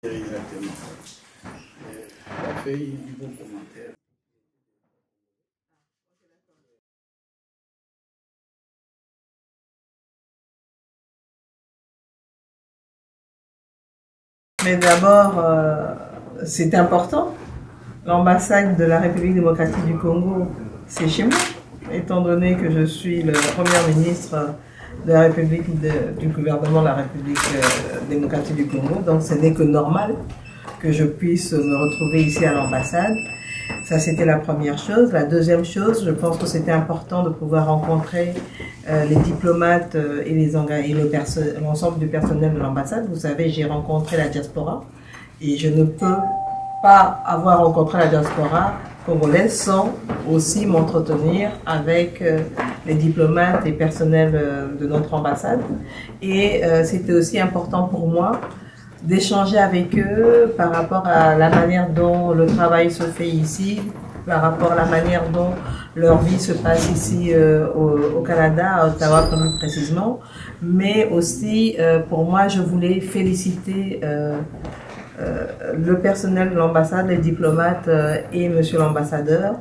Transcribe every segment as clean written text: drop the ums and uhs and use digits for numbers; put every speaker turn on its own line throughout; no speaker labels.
Exactement. Elle a fait un bon commentaire.
Mais d'abord, c'est important. L'ambassade de la République démocratique du Congo, c'est chez moi, étant donné que je suis le Premier ministre de la République du gouvernement de la République démocratique du Congo. Donc ce n'est que normal que je puisse me retrouver ici à l'ambassade. Ça, c'était la première chose. La deuxième chose, je pense que c'était important de pouvoir rencontrer les diplomates et l'ensemble du personnel de l'ambassade. Vous savez, j'ai rencontré la diaspora et je ne peux pas avoir rencontré la diaspora congolaise sans aussi m'entretenir avec les diplomates et personnels de notre ambassade. Et c'était aussi important pour moi d'échanger avec eux par rapport à la manière dont le travail se fait ici, par rapport à la manière dont leur vie se passe ici au Canada, à Ottawa plus précisément. Mais aussi, pour moi, je voulais féliciter le personnel de l'ambassade, les diplomates et monsieur l'ambassadeur,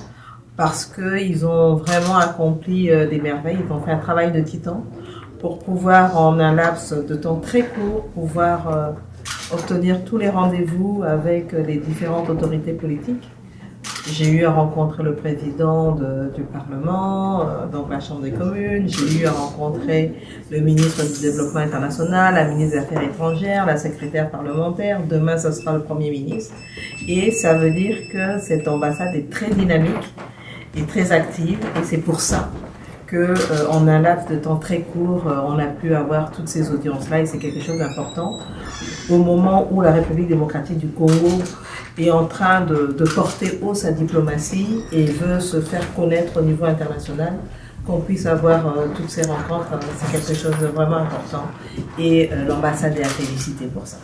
parce qu'ils ont vraiment accompli des merveilles, ils ont fait un travail de titan pour pouvoir, en un laps de temps très court, pouvoir obtenir tous les rendez-vous avec les différentes autorités politiques. J'ai eu à rencontrer le président du Parlement, donc la Chambre des communes. J'ai eu à rencontrer le ministre du Développement international, la ministre des Affaires étrangères, la secrétaire parlementaire. Demain, ce sera le Premier ministre. Et ça veut dire que cette ambassade est très dynamique et très active. Et c'est pour ça qu'en un laps de temps très court, on a pu avoir toutes ces audiences-là. Et c'est quelque chose d'important. Au moment où la République démocratique du Congo est en train de porter haut sa diplomatie et veut se faire connaître au niveau international, qu'on puisse avoir toutes ces rencontres, c'est quelque chose de vraiment important. Et l'ambassade est à féliciter pour ça.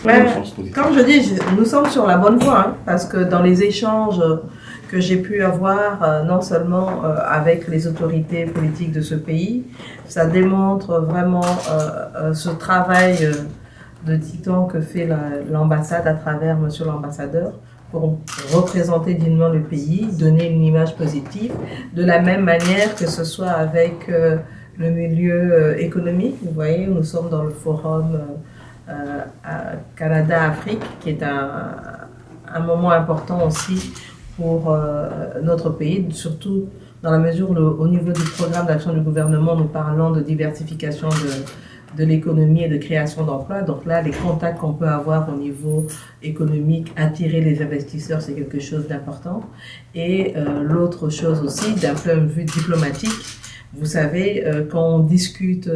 Comme je dis, nous sommes sur la bonne voie, hein, parce que dans les échanges que j'ai pu avoir, non seulement avec les autorités politiques de ce pays, ça démontre vraiment ce travail de titan que fait l'ambassade à travers monsieur l'ambassadeur pour représenter dignement le pays, donner une image positive, de la même manière que ce soit avec le milieu économique. Vous voyez, nous sommes dans le forum Canada-Afrique, qui est un moment important aussi pour notre pays, surtout dans la mesure où au niveau du programme d'action du gouvernement, nous parlons de diversification de l'économie et de création d'emplois. Donc là, les contacts qu'on peut avoir au niveau économique, attirer les investisseurs, c'est quelque chose d'important. Et l'autre chose aussi, d'un point de vue diplomatique, vous savez, quand on discute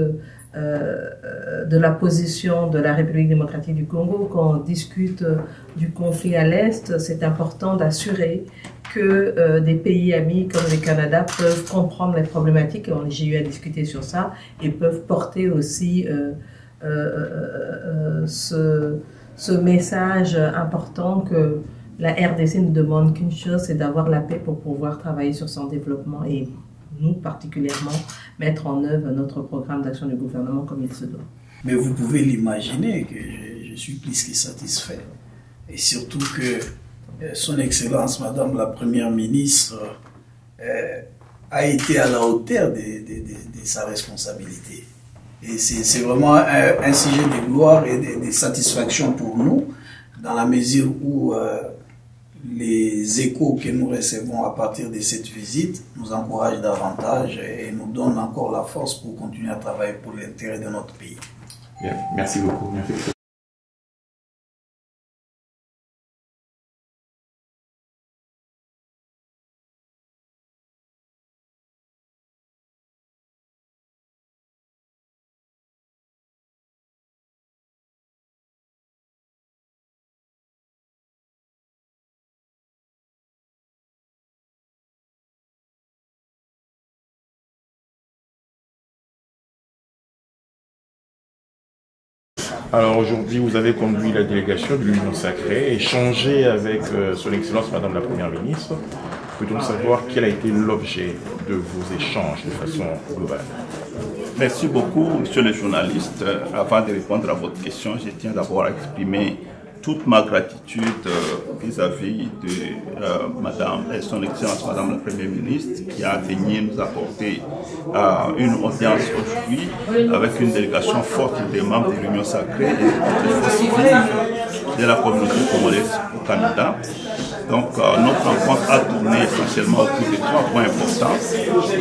de la position de la République démocratique du Congo, quand on discute du conflit à l'Est, c'est important d'assurer que des pays amis comme le Canada peuvent comprendre les problématiques, j'ai eu à discuter sur ça, et peuvent porter aussi ce message important que la RDC ne demande qu'une chose, c'est d'avoir la paix pour pouvoir travailler sur son développement et nous particulièrement mettre en œuvre notre programme d'action du gouvernement comme il se doit.
Mais vous pouvez l'imaginer que je suis plus que satisfait. Et surtout que son Excellence, Madame la Première ministre, a été à la hauteur de sa responsabilité. Et c'est vraiment un sujet de gloire et de satisfaction pour nous, dans la mesure où les échos que nous recevons à partir de cette visite nous encouragent davantage et nous donnent encore la force pour continuer à travailler pour l'intérêt de notre pays.
Bien, merci beaucoup. Merci. Alors aujourd'hui, vous avez conduit la délégation de l'Union sacrée, échangé avec son Excellence Madame la Première ministre. Peut-on savoir quel a été l'objet de vos échanges de façon globale?
Merci beaucoup, monsieur le journaliste. Avant de répondre à votre question, je tiens d'abord à exprimer toute ma gratitude vis-à-vis de Madame, Son Excellence Madame la Première ministre, qui a daigné nous apporter une audience aujourd'hui avec une délégation forte des membres de l'Union sacrée et des forces vives de la communauté congolaise au Canada. Donc notre rencontre a tourné essentiellement autour de 3 points importants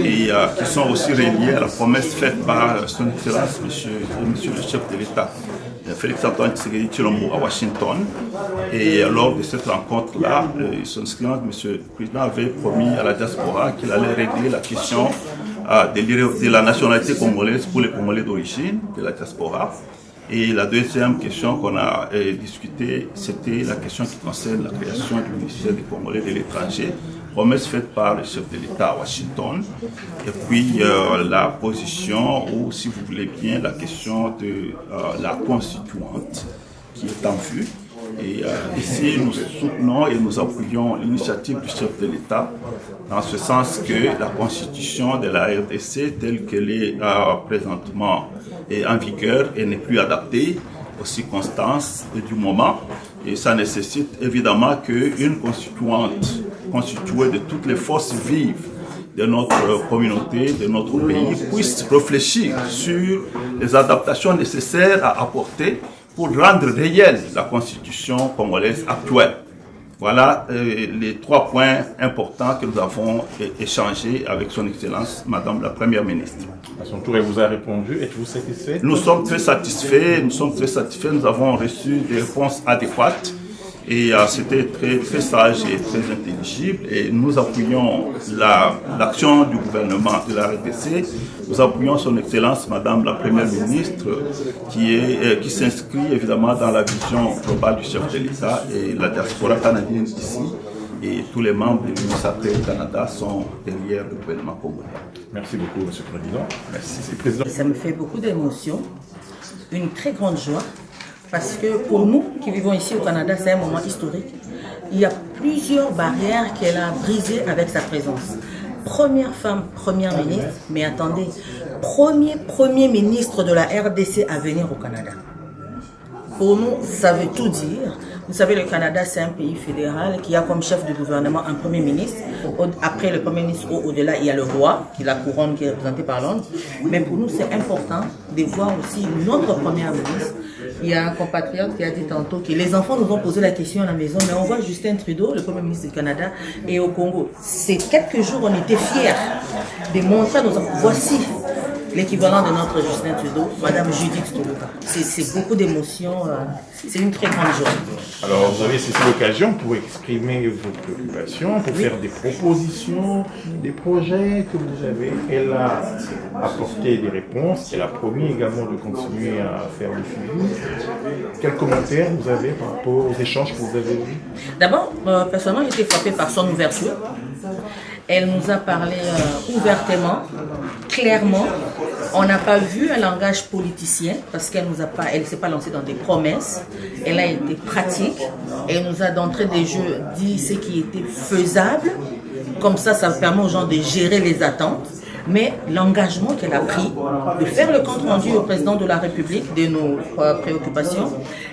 et qui sont aussi reliés à la promesse faite par Son Excellence, monsieur le chef de l'État, Félix-Antoine Tshisekedi Tshilombo à Washington. Et lors de cette rencontre-là, Son Excellence, monsieur le Président, avait promis à la diaspora qu'il allait régler la question de la nationalité congolaise pour les Congolais d'origine de la diaspora. Et la deuxième question qu'on a discutée, c'était la question qui concerne la création du ministère des Congolais de l'étranger, promesse faite par le chef de l'État à Washington. Et puis la position, ou si vous voulez bien, la question de la constituante qui est en vue. Et ici, nous soutenons et nous appuyons l'initiative du chef de l'État, dans ce sens que la constitution de la RDC, telle qu'elle est présentement en vigueur, et n'est plus adaptée aux circonstances du moment. Et ça nécessite évidemment qu'une constituante constituée de toutes les forces vives de notre communauté, de notre pays, puisse réfléchir sur les adaptations nécessaires à apporter pour rendre réelle la constitution congolaise actuelle. Voilà les 3 points importants que nous avons échangés avec Son Excellence Madame la Première ministre.
À son tour, elle vous a répondu. Êtes-vous satisfait?
Nous sommes très satisfaits, nous avons reçu des réponses adéquates et c'était très sage et très intelligible. Et nous appuyons l'action du gouvernement de la RDC, nous appuyons Son Excellence Madame la Première ministre qui s'inscrit évidemment dans la vision globale du chef de l'État et la diaspora canadienne ici. Et tous les membres de l'Union sacrée du Canada sont derrière le gouvernement congolais.
Merci beaucoup, Monsieur le Président.
Merci.
Président.
Ça me fait beaucoup d'émotions, une très grande joie, parce que pour nous qui vivons ici au Canada, c'est un moment historique. Il y a plusieurs barrières qu'elle a brisées avec sa présence. Première femme, première ministre, mais attendez, premier ministre de la RDC à venir au Canada. Pour nous, ça veut tout dire. Vous savez, le Canada, c'est un pays fédéral qui a comme chef du gouvernement un premier ministre. Après le premier ministre, au-delà, il y a le roi, qui est la couronne qui est représentée par Londres. Mais pour nous, c'est important de voir aussi notre première ministre. Il y a un compatriote qui a dit tantôt que les enfants nous ont posé la question à la maison, mais on voit Justin Trudeau, le premier ministre du Canada, et au Congo. Ces quelques jours, on était fiers de montrer à nos enfants, voici l'équivalent de notre Justin Trudeau, Madame Judith Toloka. C'est beaucoup d'émotions, c'est une très grande joie.
Alors vous avez saisi l'occasion pour exprimer vos préoccupations, pour faire des propositions, des projets que vous avez. Elle a apporté des réponses, elle a promis également de continuer à faire le suivi. Quels commentaires vous avez par rapport aux échanges que vous avez eus?
D'abord, personnellement, j'ai été frappée par son ouverture. Elle nous a parlé ouvertement, clairement. On n'a pas vu un langage politicien parce qu'elle ne s'est pas lancée dans des promesses. Elle a été pratique. Elle nous a d'entrée des jeux dit ce qui était faisable. Comme ça permet aux gens de gérer les attentes. Mais l'engagement qu'elle a pris de faire le compte rendu au président de la République de nos préoccupations,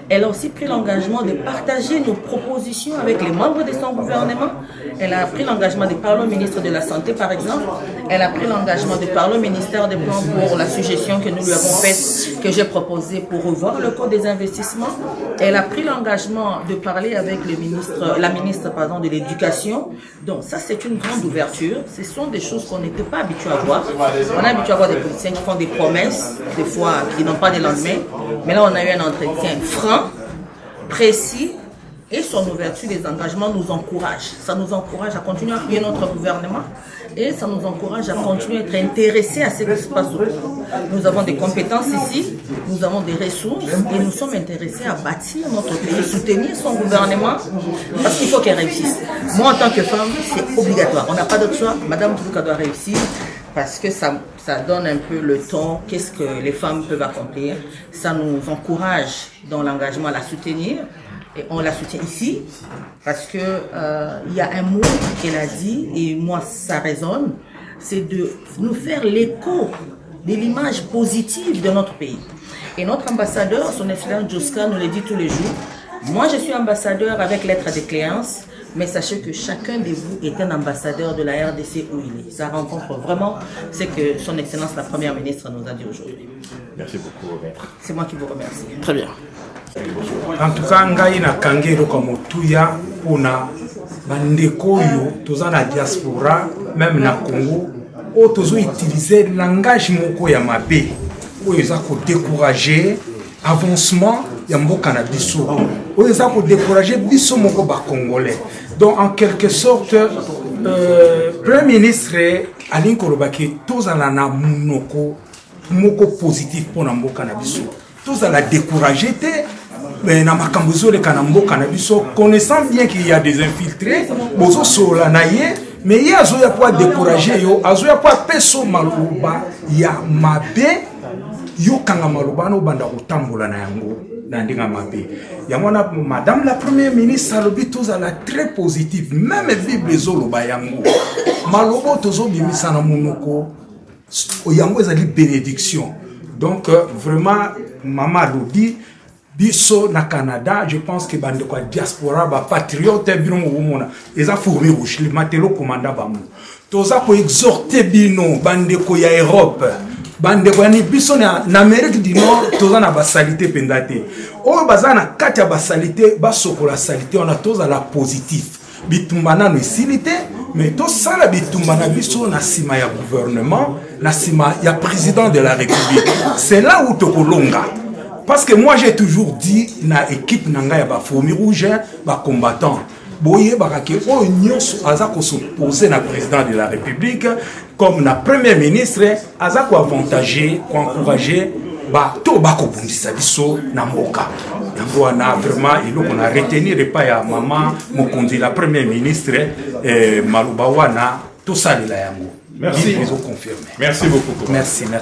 elle a aussi pris l'engagement de partager nos propositions avec les membres de son gouvernement. Elle a pris l'engagement de parler au ministre de la Santé, par exemple. Elle a pris l'engagement de parler au ministère des Plans pour la suggestion que nous lui avons faite, que j'ai proposée pour revoir le code des investissements. Elle a pris l'engagement de parler avec la ministre de l'Éducation. Donc ça, c'est une grande ouverture. Ce sont des choses qu'on n'était pas habitué à voir. On est habitué à voir des politiciens qui font des promesses, des fois qui n'ont pas de lendemain. Mais là, on a eu un entretien franc, précis, et son ouverture des engagements nous encourage. Ça nous encourage à continuer à appuyer notre gouvernement et ça nous encourage à continuer à être intéressés à ce qui se passe au Congo. Nous avons des compétences ici, nous avons des ressources et nous sommes intéressés à bâtir notre pays, soutenir son gouvernement parce qu'il faut qu'elle réussisse. Moi, en tant que femme, c'est obligatoire. On n'a pas d'autre choix. Madame Toloka doit réussir. Parce que ça donne un peu le ton, qu'est-ce que les femmes peuvent accomplir. Ça nous encourage dans l'engagement à la soutenir. Et on la soutient ici parce que il y a un mot qu'elle a dit, et moi ça résonne, c'est de nous faire l'écho de l'image positive de notre pays. Et notre ambassadeur, son excellence Joska, nous le dit tous les jours, Moi, je suis ambassadeur avec lettre de créance, mais sachez que chacun de vous est un ambassadeur de la RDC où il est. Ça rencontre vraiment ce que son Excellence la Première ministre nous a dit aujourd'hui.
Merci beaucoup, maître.
C'est moi qui vous remercie. Très bien.
En tout cas, ngai na kangero comme tuya pona bandeko yo toza na diaspora même na Congo o tozo utiliser langage moko ya mabe o eza ko décourager avancement ya mboka na biso o eza ko décourager biso moko ba congolais. Donc en quelque sorte premier ministre Alain Kolobaki tozala na munoko moko positif pona mboka na biso tozala décourager te. Mais na makambuzo le kanambo kanabiso connaissant bien qu'il y a des infiltrés bozo sola na ye mais ye azo ya pour décourager yo azo ya pour peso maluba ya mabe yo kanga maluba no banda kotambola na yango na ndinga mabe ya mwana madame la première ministre alobi tozala très positif même bible ezoloba yango malobo tozo bimisa na monoko yango ezali bénédiction donc vraiment maman alobi biso na Canada, je pense que bande kwa diaspora ba patriote bino mona eza fourmi rouge le matelo commanda bamu toza ko exhorter bino bande ko ya Europe bande ko ni biso na Amérique du Nord toza na ba salité pendate o baza na kati ya ba salité ba sokola salité on a toza la positif bitumbana no silité mais to sala bitumbana biso na sima ya gouvernement na sima ya président de la République c'est là où tokolonga. Parce que moi j'ai toujours dit na équipe nanga ya ba fourmi rouge ba combattant boye barake o nyonso azako s'opposer na président de la République comme na premier ministre azako avantager ko encourager ba to ba ko bundisa biso na mboka yango na vraiment il on a retenir pas ya maman Mokonzi la premier ministre Maluba wana to salela yango.
Merci.
Ils ont confirmé.
Merci beaucoup.
Merci beaucoup.